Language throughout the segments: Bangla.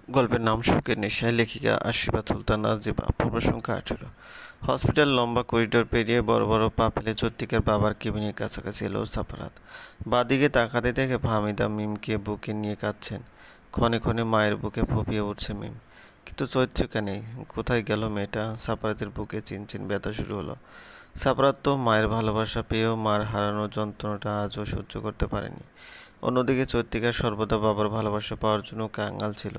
গল্পের নাম শোকের নেশায়, লেখিকা আশিফা সুলতান নাজিবা। পূর্ব সংখ্যা 18। হসপিটাল লম্বা করিডোর পেরিয়ে বড় বড় পা ফেলে চত্রিকার বাবার কেবিনের কাছাকাছি এলো সাফারাত। বাদিকে তাকাতে দেখে ফাহমিদা মিমকে বুকে নিয়ে কাঁদছেন। ক্ষণে ক্ষণে মায়ের বুকে ফুঁপিয়ে উঠছে মিম, কিন্তু চৈত্রিকা নেই। কোথায় গেল মেয়েটা? সাফারাতের বুকে চিনচিন ব্যথা শুরু হলো। সাফারাত তো মায়ের ভালোবাসা পেয়েও মার হারানোর যন্ত্রণাটা আজও সহ্য করতে পারেনি। অন্যদিকে চৈত্রিকা সর্বদা বাবার ভালোবাসা পাওয়ার জন্য কাঙ্গাল ছিল।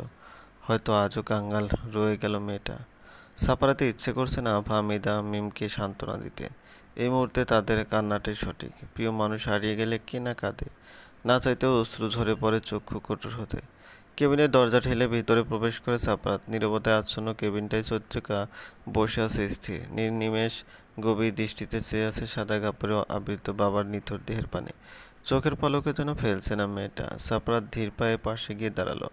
হয়তো আজও কাঙ্গাল রয়ে গেল মেয়েটা। সাফারাতে ইচ্ছে করছে না ফাহমিদা মিমকে সান্ত্বনা দিতে। এই মুহূর্তে তাদের কান্নাটাই সঠিক। প্রিয় মানুষ হারিয়ে গেলে কে না কাঁদে। না চাইতেও অশ্রু ঝরে পড়ে চক্ষু কঠোর হতে। কেবিনের দরজা ঠেলে ভিতরে প্রবেশ করে সাফারাত। নীরবতায় আচ্ছন্ন কেবিনটায় চৈত্রিকা বসে আছে স্থির নির্নিমেষ, গভীর দৃষ্টিতে চেয়ে আছে সাদা কাপড়ে আবৃত বাবার নিথর দেহের পানে। চোখের পলকে যেন ফেলছে না মেয়েটা। সাফারাত ধীর পায়ে পাশে গিয়ে দাঁড়ালো।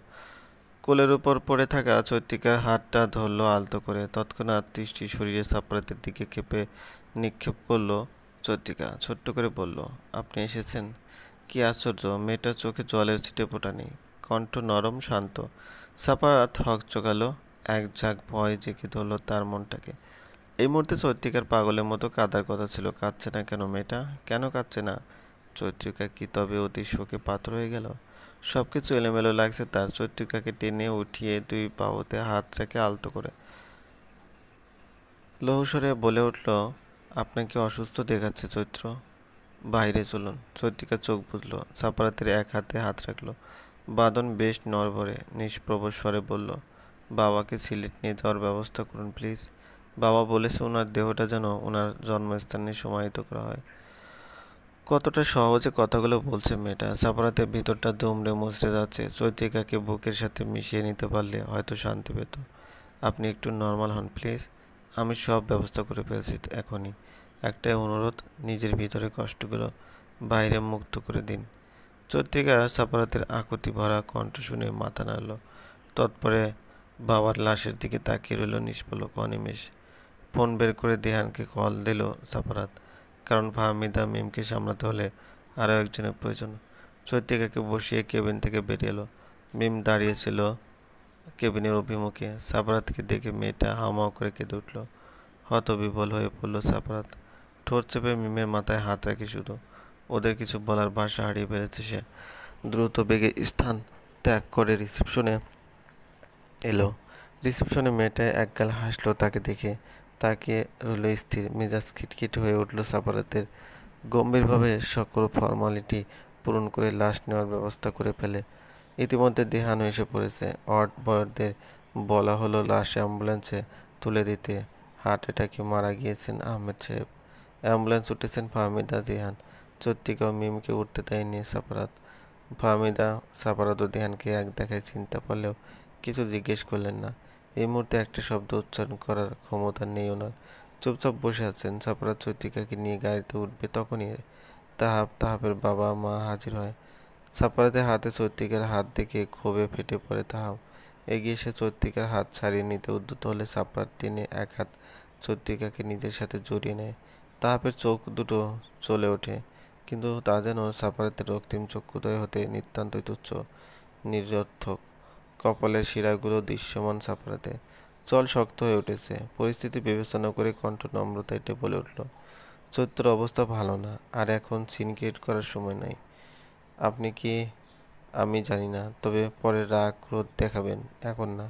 কোলের উপর পড়ে থাকা চৈত্রিকার হাতটা ধরল আলতো করে। তৎক্ষণাৎ দৃষ্টি সরিয়ে সাফারাতের দিকে ক্ষেপে নিক্ষেপ করলো চৈত্রিকা। ছোট্ট করে বলল, আপনি এসেছেন? কি আশ্চর্য, মেয়েটার চোখে জলের ছিটেফোঁটা নেই, কণ্ঠ নরম শান্ত। সাফারাত হকচকালো। এক ঝাঁক ভয় জেগে ধরল তার মনটাকে। এই মুহূর্তে চৈত্রিকার পাগলের মতো কাঁদার কথা ছিল। কাঁদছে না কেন মেয়েটা? কেন কাঁদছে না? চৈত্রিকা কি তবে অতি শোকে পাথর হয়ে গেল? সবকিছু এলোমেলো লাগছে তার। চৈত্রিকাকে টেনে উঠিয়ে দুই বাহুতে হাত রেখে আলতো করে লৌহস্বরে বলে উঠল, আপনাকে অসুস্থ দেখাচ্ছে চৈত্র, বাইরে চলুন। চৈত্রিকা চোখ বুজল। সাফারাতের এক হাতে হাত রাখলো। বাঁধন বেশ নড়বড়ে। নিষ্প্রভ স্বরে বলল, বাবাকে সিলেট নিয়ে যাওয়ার ব্যবস্থা করুন প্লিজ। বাবা বলেছে ওনার দেহটা যেন ওনার জন্মস্থানে সমাহিত করা হয়। কতটা সহজে কথাগুলো বলছে মেয়েটা। সাফারাতের ভিতরটা দুমড়ে মুচড়ে যাচ্ছে। চৈত্রিকাকে বুকের সাথে মিশিয়ে নিতে পারলে হয়তো শান্তি পেত। আপনি একটু নর্মাল হন প্লিজ। আমি সব ব্যবস্থা করে ফেলছি এখনই। একটাই অনুরোধ, নিজের ভিতরে কষ্টগুলো বাইরে মুক্ত করে দিন। চৈত্রিকা সাফারাতের আকুতি ভরা কণ্ঠ শুনে মাথা নাড়ল। তৎপরে বাবার লাশের দিকে তাকিয়ে রইল নিষ্পলক অনিমেষ। ফোন বের করে দিহানকে কল দিল সাফারাত। কারণ ফাহমিদা মিমকে সামলাতে হলে আরও একজনের প্রয়োজন। চৈত্রিকাকে বসিয়ে কেবিন থেকে বেরিয়ে এলো। মিম দাঁড়িয়েছিল কেবিনের অভিমুখে। সাফারাতকে দেখে মেয়েটা হাউমাউ করে কেঁদে উঠল। হতবিহ্বল হয়ে পড়ল সাফারাত। ঠোঁট চেপে মিমের মাথায় হাত রাখে শুধু। ওদের কিছু বলার ভাষা হারিয়ে ফেলেছে সে। দ্রুত বেগে স্থান ত্যাগ করে রিসেপশনে এলো। রিসেপশনে মেয়েটা একগাল হাসলো তাকে দেখে। তাকিয়ে রইল স্থির। মেজাজ খিটখিট হয়ে উঠল সাফারাতের। গম্ভীরভাবে সকল ফর্মালিটি পূরণ করে লাশ নেওয়ার ব্যবস্থা করে ফেলে। ইতিমধ্যে দেহান এসে পড়েছে। ওয়ার্ড বয়দের বলা হলো লাশ অ্যাম্বুলেন্সে তুলে দিতে। হার্ট অ্যাটাকে মারা গিয়েছেন আহমেদ সাহেব। অ্যাম্বুলেন্স উঠেছেন ফাহমিদা, দেহান, চত্রিকা ও মিমকে উঠতে দেয়নি সাফারাত। ফাহমিদা সাফারাত ও দেহানকে এক দেখায় চিনতে পারলেও কিছু জিজ্ঞেস করলেন না। এই মুহূর্তে একটা শব্দ উচ্চারণ করার ক্ষমতা নেই ওনার। চুপচাপ বসে আছেন। সাফারাত চৈত্রিকাকে নিয়ে গাড়িতে উঠবে, তখনই তাহাবের বাবা মা হাজির হয়। সাফারাতের হাতে চৈত্রিকার হাত দেখে ক্ষোভে ফেটে পড়ে তাহাব। এগিয়ে এসে চৈত্রিকার হাত ছাড়িয়ে নিতে উদ্যত হলে সাফারাত টেনে এক হাত চৈত্রিকাকে নিজের সাথে জড়িয়ে নেয়। তাহাবের চোখ দুটো জ্বলে ওঠে, কিন্তু তা যেন সাফারাতের রক্তিম চক্ষুদ্বয় হতে নিতান্তই তুচ্ছ, নিরর্থক। কপালের শিরাগুলো দৃশ্যমান সাফারাতে। চল শক্ত হয়ে উঠেছে। পরিস্থিতি বিবেচনা করে কণ্ঠ নম্রতায় বলে উঠল, চৈত্রের অবস্থা ভালো না, আর এখন সিন ক্রিয়েট করার সময় নাই। আপনি কি? আমি জানি না, তবে পরে রাগ ক্রোধ দেখাবেন, এখন না।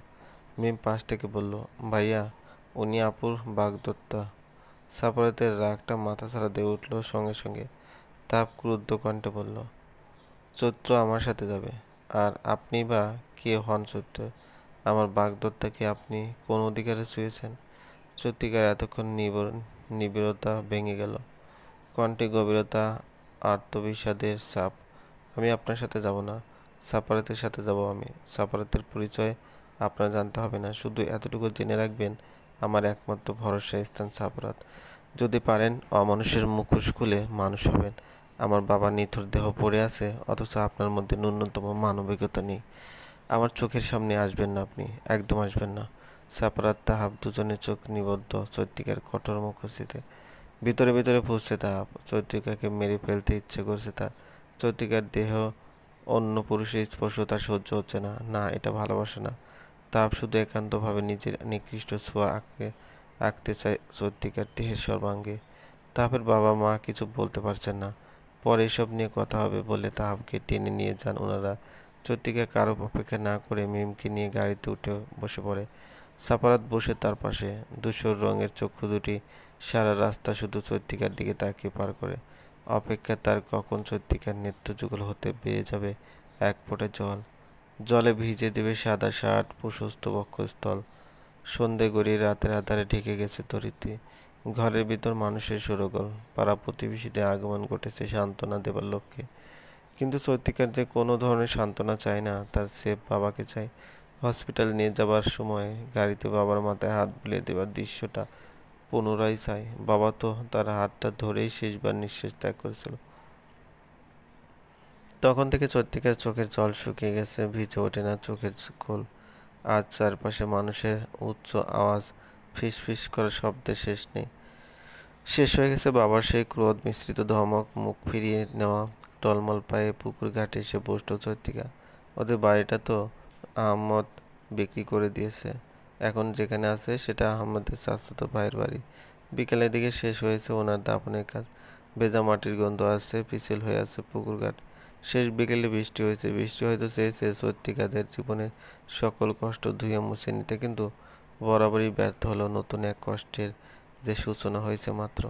মিম পাশ থেকে বলল, ভাইয়া উনি আপুর বাগদত্তা। সাফারাতের রাগটা মাথাছাড়া দিয়ে উঠল সঙ্গে সঙ্গে। তাপ ক্রুদ্ধ কণ্ঠে বলল, চৈত্র আমার সাথে যাবে, আর আপনি বা কে হন চৈত্র? আমার বাগদত্তাকে আপনি কোন অধিকারে ছুঁয়েছেন? চৈত্রিকার এতক্ষণ নিবিড়তা ভেঙে গেল। কণ্ঠে গভীরতা, আত্মবিষাদের ছাপ। আমি আপনার সাথে যাব না, সাফারাতের সাথে যাব আমি। সাফারাতের পরিচয় আপনার জানতে হবে না, শুধু এতটুকু জেনে রাখবেন আমার একমাত্র ভরসা স্থান সাফারাত। যদি পারেন অমানুষের মুখোশ খুলে মানুষ হবেন। আমার বাবার নিথর দেহ পড়ে আছে, অথচ আপনার মধ্যে ন্যূনতম মানবিকতা নেই। আমার চোখের সামনে আসবেন না আপনি, একদম আসবেন না। সাফারাত তাহাব দুজনের চোখ নিবদ্ধ চৈত্রিকার কঠোর মুখশ্রীতে। ভিতরে ভিতরে ফুঁসছে তাহাব। চৈত্রিকাকে মেরে ফেলতে ইচ্ছে করছে তার। চৈত্রিকার দেহ অন্য পুরুষের স্পর্শ তার সহ্য হচ্ছে না। না, এটা ভালোবাসা না। তাপ শুধু একান্তভাবে নিজের নিকৃষ্ট ছোঁয়া আঁকতে চায় চৈত্রিকার দেহের সর্বাঙ্গে। তাপের বাবা মা কিছু বলতে পারছেন না। পরে এসব নিয়ে কথা হবে বলে তাহাবকে টেনে নিয়ে যান ওনারা। চৈত্রিকা কারো অপেক্ষা না করে মিমকে নিয়ে গাড়িতে উঠে বসে পড়ে। সাপারাত বসে তার পাশে। ধূসর রঙের চক্ষু দুটি সারা রাস্তা শুধু চৈত্রিকার দিকে তাকিয়ে পার করে। অপেক্ষা তার কখন চৈত্রিকার নেত্রযুগল হতে বেয়ে যাবে এক ফোঁটা জল। জলে ভিজে দেবে সাদা শার্ট, প্রশস্ত বক্ষস্থল। সন্ধে গড়িয়ে রাতের আধারে ঢেকে গেছে ধরিত্রী। ঘরের ভিতর মানুষের শোরগোল। পাড়া প্রতিবেশীদের আগমন ঘটেছে সান্ত্বনা দেবার লক্ষ্যে। কিন্তু চৈত্রিকার যে কোনো ধরনের সান্ত্বনা চায় না, তার সেফ বাবাকে চায়। হসপিটাল নিয়ে যাবার সময় গাড়িতে বাবার মাথায় হাত বুলিয়ে দেবার দৃশ্যটা পুনরায় চায়। বাবা তো তার হাতটা ধরেই শেষবার নিঃশ্বাস ত্যাগ করেছিল। তখন থেকে চৈত্রিকার চোখের জল শুকিয়ে গেছে, ভিজে ওঠে না চোখের কোল। আজ চারপাশে মানুষের উচ্চ আওয়াজ, ফিসফিস করা শব্দের শেষ নেই। শেষ হয়ে গেছে বাবার সেই ক্রোধ মিশ্রিত ধমক। মুখ ফিরিয়ে নেওয়া টলমল পায়ে পুকুর ঘাটে এসে বসল চৈত্রিকা। ওদের বাড়িটা তো আহমদ বিক্রি করে দিয়েছে। এখন যেখানে আছে সেটা আহমদের চাচাতো ভাইয়ের বাড়ি। বিকেলের দিকে শেষ হয়েছে ওনার দাফনের কাজ। ভেজা মাটির গন্ধ আসছে, পিছিল হয়ে আছে পুকুর ঘাট। শেষ বিকেলে বৃষ্টি হয়েছে। বৃষ্টি হয়তো চেয়েছে চৈত্রিকাদের জীবনের সকল কষ্ট ধুয়ে মুছে নিতে, কিন্তু বরাবরই ব্যর্থ হলো। নতুন এক কষ্টের যে সূচনা হয়েছে মাত্র।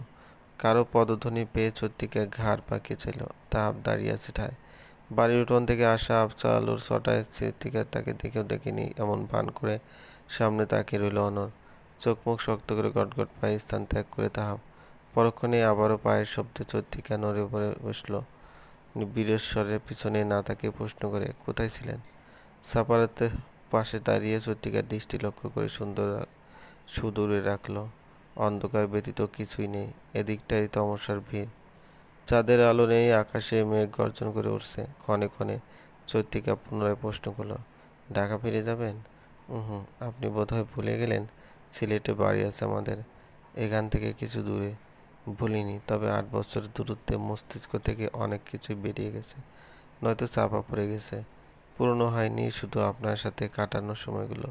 কারো পদধ্বনি পেয়ে চৈত্রিকা ঘাড় পাকিয়েছিল। তাপ দাঁড়িয়ে আছে ঠায়। বাড়ির উঠোন থেকে আসা আবছা আলোর ছটায় চৈত্রিকা তাকে দেখেও দেখেনি এমন ভান করে সামনে তাকিয়ে রইল অনর। চোখ মুখ শক্ত করে গটগট পায়ে স্থান ত্যাগ করে তাহাব। পরক্ষণেই আবারও পায়ের শব্দে চৈত্রিকা নড়ে পড়ে বসল। বীরেশ্বরের পিছনে না তাকিয়ে প্রশ্ন করে, কোথায় ছিলেন? সাপারাতে পাশে দাঁড়িয়ে চৈত্রিকার দৃষ্টি লক্ষ্য করে সুদূরে রাখল। অন্ধকার ব্যতীত কিছুই নেই। এদিকটাই তমসার ভিড়। চাঁদের আলো নেই, আকাশে মেঘ গর্জন করে উঠছে। ক্ষণে ক্ষণে চৈত্রিকা পুনরায় প্রশ্ন করল, ঢাকা ফিরে যাবেন? হুম, আপনি বোধহয় ভুলে গেলেন সিলেটে বাড়ি আছে আমাদের, এখান থেকে কিছু দূরে। ভুলিনি, তবে 8 বছরের দূরত্বে মস্তিষ্ক থেকে অনেক কিছুই বেরিয়ে গেছে, নয়তো চাপা পড়ে গেছে। পুরনো হয়নি, শুধু আপনার সাথে কাটানো সময়গুলো।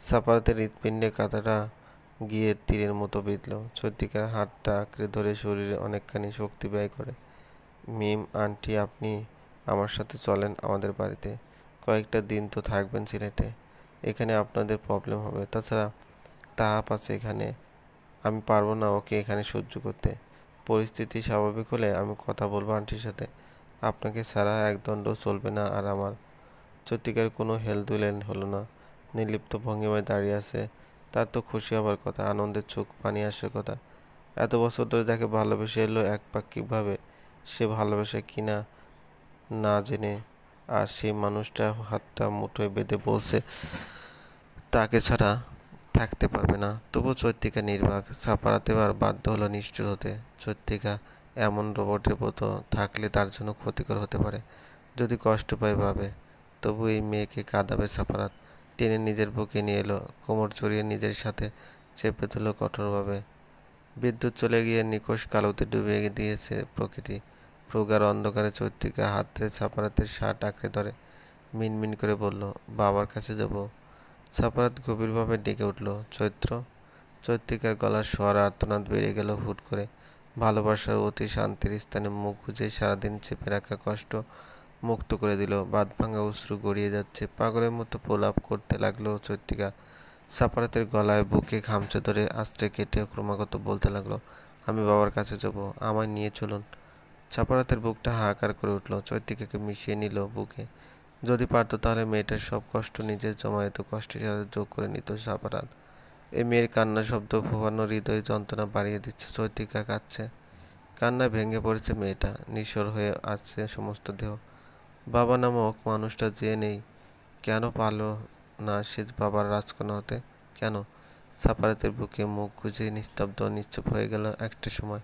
সাপারাতের হৃৎপিণ্ডে কাঁটাটা গিয়ে তীরের মতো বিঁধল। চৈত্রিকার হাতটা আঁকড়ে ধরে শরীরে অনেকখানি শক্তি ব্যয় করে। মিম আন্টি, আপনি আমার সাথে চলেন আমাদের বাড়িতে। কয়েকটা দিন তো থাকবেন সিলেটে। এখানে আপনাদের প্রবলেম হবে। তাছাড়া তাহাপ আছে এখানে। আমি পারবো না ওকে এখানে সহ্য করতে। পরিস্থিতি স্বাভাবিক হলে আমি কথা বলবো আন্টির সাথে। আপনাকে ছাড়া একদণ্ডও চলবে না আর আমার। চৈত্রিকার কোনো হেলদোল হলো না। নির্লিপ্ত ভঙ্গিমায় দাঁড়িয়ে আছে। তার তো খুশি হবার কথা, আনন্দের চোখ পানি আসার কথা। এত বছর ধরে যাকে ভালোবেসে এলো একপাক্ষিকভাবে, সে ভালোবাসে কিনা না জেনে, আর সেই মানুষটা হাতটা মুঠোয় বেঁধে বলছে তাকে ছাড়া থাকতে পারবে না। তবু চৈত্রিকা নির্বাক। সাপারাতে আর বাধ্য হলো নিষ্ঠুর হতে। চৈত্রিকা এমন রোবটের মতো থাকলে তার জন্য ক্ষতিকর হতে পারে। যদি কষ্ট পায় ভাবে, তবু এই মেয়েকে কাঁদাবে সাপারাত। টেনে নিজের বুকে নিয়ে এলো, কোমর জড়িয়ে নিজের সাথে চেপে ধরল কঠোরভাবে। বিদ্যুৎ চলে গিয়ে নিকষ কালোতে ডুবিয়ে দিয়েছে প্রকৃতি। প্রগাঢ় অন্ধকারে চৈত্রিকা হাত ধরে সাপারাতের শার্ট আঁকড়ে ধরে মিনমিন করে বলল, বাবার কাছে যাব। সাপারাত গভীরভাবে ডেকে উঠল, চৈত্র। চৈত্রিকার গলার স্বর আর্তনাদ বেরিয়ে গেল হুট করে। ভালোবাসার অতি শান্তির স্থানে মুখ গুজে সারাদিন চেপে রাখা কষ্ট মুক্ত করে দিল। বাঁধভাঙা অশ্রু গড়িয়ে যাচ্ছে। পাগলের মতো প্রলাপ করতে লাগলো চৈত্রিকা। সাপারাতের গলায় বুকে খামচে ধরে আস্তে কেটে ক্রমাগত বলতে লাগলো, আমি বাবার কাছে যাব, আমায় নিয়ে চলুন। সাপারাতের বুকটা হাহাকার করে উঠল। চৈত্রিকাকে মিশিয়ে নিল বুকে। যদি পারতো তাহলে মেয়েটার সব কষ্ট নিজের জমায়েত কষ্টের সাথে যোগ করে নিত সাপারাত। এই মেয়ের কান্নার শব্দ ফোফানো হৃদয়ে যন্ত্রণা বাড়িয়ে দিচ্ছে। চৈত্রিকা কাঁদছে। কান্নায় ভেঙে পড়েছে মেয়েটা। নিঃস্বর হয়ে আছে সমস্ত দেহ। বাবা নামক মানুষটা যে নেই, কেন পারলো না সে বাবার রাজকন্যা হতে? কেন? সাপারাতের বুকে মুখ গুজে নিস্তব্ধ নিশ্চুপ হয়ে গেল একটা সময়।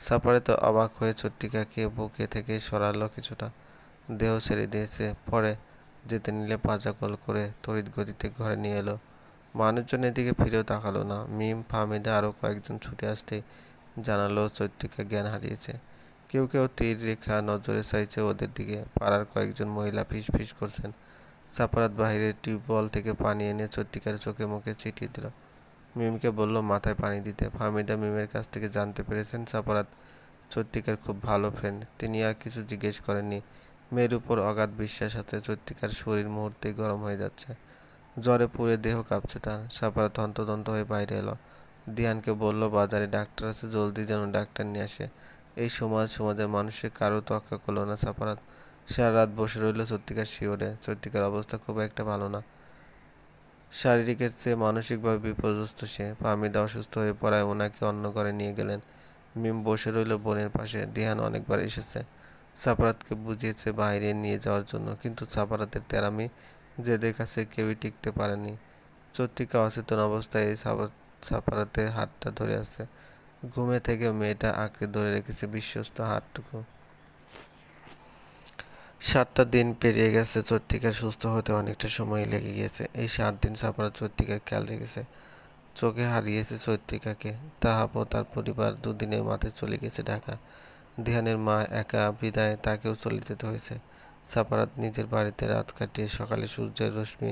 সাপারাতে অবাক হয়ে চৈত্রিকাকে বুকে থেকে সরালো কিছুটা। দেহ ছেড়ে দিয়েছে। পরে যেতে নিলে পাজা গোল করে তড়িৎ গতিতে ঘরে নিয়ে এলো। মানুষজন এদিকে ফিরেও তাকালো না। মিম, ফাহমিদা আরও কয়েকজন ছুটে আসতেই জানালো চৈত্রিকা জ্ঞান হারিয়েছে। কেউ কেউ তীর রেখা নজরে চাইছে ওদের দিকে। পাড়ার কয়েকজন মহিলা ফিসফিস করছেন, সাপারাত বাহিরের টিউবওয়েল থেকে পানি এনে চৈত্রিকার চোখে মুখে ছিটিয়ে দিল। মিমকে বলল মাথায় পানি দিতে। ফাহমিদা মিমের কাছ থেকে জানতে পেরেছেন সাপারাত চৈত্রিকার খুব ভালো ফ্রেন্ড। তিনি আর কিছু জিজ্ঞেস করেননি। মেয়ের উপর অগাধ বিশ্বাস আছে। চৈত্রিকার শরীর মুহূর্তেই গরম হয়ে যাচ্ছে, জ্বরে পুড়ে দেহ কাঁপছে তার। সাপারাত হন্তদন্ত হয়ে বাইরে এলো। দিহানকে বলল বাজারে ডাক্তার আছে, জলদি যেন ডাক্তার নিয়ে আসে। এই সমাজের মানুষের কারো তোয়াক্কা করলো না সাপারাত। সারা রাত বসে রইল চৈত্রিকার শিওরে। চৈত্রিকার অবস্থা খুব একটা ভালো না, শারীরিকের চেয়ে মানসিকভাবে বিপর্যস্ত সে। ফাহমিদা অসুস্থ হয়ে পড়ায় ওনাকে অন্য ঘরে নিয়ে গেলেন। মিম বসে রইল বোনের পাশে। দিহান অনেকবার এসেছে, সাপারাতকে বুঝিয়েছে বাইরে নিয়ে যাওয়ার জন্য, কিন্তু সাপারাতের তেরামি জেদের কাছে কেউই টিকতে পারেনি। চৈত্রিকা অচেতন অবস্থায় সাপারাতের হাতটা ধরে আছে। ঘুমে থেকে মেয়েটা আঁকড়ে ধরে রেখেছে বিশ্বস্ত হাতটুকু। 7টা দিন পেরিয়ে গেছে। চৈত্রিকার সুস্থ হতে অনেকটা সময় লেগে গিয়েছে। এই 7 দিন সাপারাত চৈত্রিকার খেয়াল রেখেছে। চোখে হারিয়েছে চৈত্রিকাকে। তাহাব ও তার পরিবার দুদিনের মাথায় চলে গেছে ঢাকা। দিহানের মা একা বিদায় তাকেও চলে যেতে হয়েছে। সাপারাত নিজের বাড়িতে রাত কাটিয়ে সকালে সূর্যের রশ্মি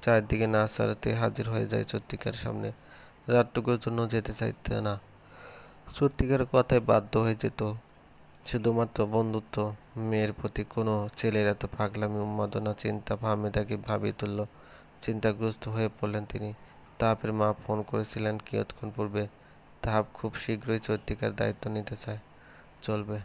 চারদিকে না ছাড়াতে হাজির হয়ে যায় চৈত্রিকার সামনে। রাতটুকুর জন্য যেতে চাইতে না। চৈত্রিকার কথায় বাধ্য হয়ে যেত। শুধুমাত্র বন্ধুত্ব। মেয়ের প্রতি কোনো ছেলের এত পাগলামি উন্মাদনা চিন্তা ফাহমিদাকে ভাবিয়ে তুলল। চিন্তাগ্রস্ত হয়ে পড়লেন তিনি। তাহাবের মা ফোন করেছিলেন কিয়ৎক্ষণ পূর্বে। তাহাব খুব শীঘ্রই চৈত্রিকার দায়িত্ব নিতে চায়। চলবে।